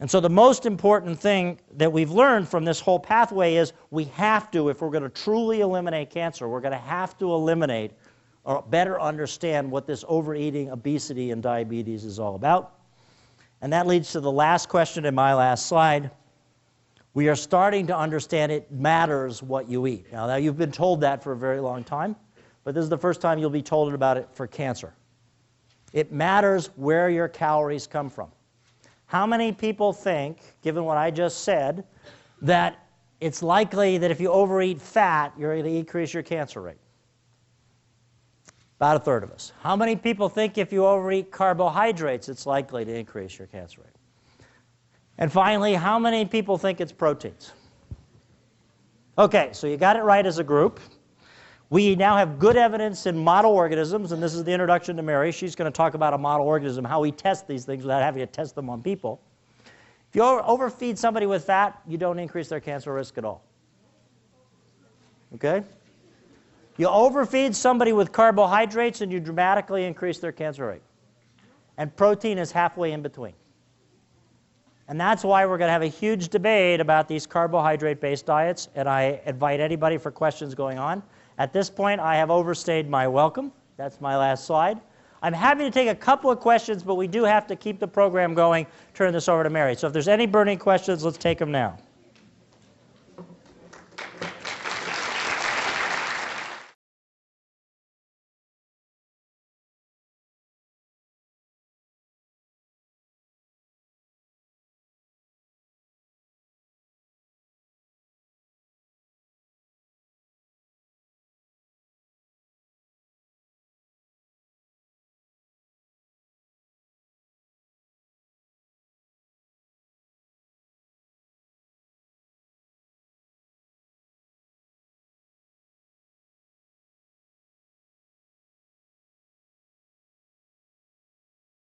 And so the most important thing that we've learned from this whole pathway is we have to, if we're going to truly eliminate cancer, we're going to have to eliminate or better understand what this overeating, obesity, and diabetes is all about. And that leads to the last question in my last slide. We are starting to understand it matters what you eat. Now you've been told that for a very long time, but this is the first time you'll be told about it for cancer. It matters where your calories come from. How many people think, given what I just said, that it's likely that if you overeat fat, you're going to increase your cancer rate? About a third of us. How many people think if you overeat carbohydrates, it's likely to increase your cancer rate? And finally, how many people think it's proteins? Okay, so you got it right as a group. We now have good evidence in model organisms, and this is the introduction to Mary. She's going to talk about a model organism, how we test these things without having to test them on people. If you overfeed somebody with fat, you don't increase their cancer risk at all. Okay? You overfeed somebody with carbohydrates, and you dramatically increase their cancer rate. And protein is halfway in between. And that's why we're going to have a huge debate about these carbohydrate-based diets, and I invite anybody for questions going on. At this point, I have overstayed my welcome. That's my last slide. I'm happy to take a couple of questions, but we do have to keep the program going. Turn this over to Mary. So if there's any burning questions, let's take them now.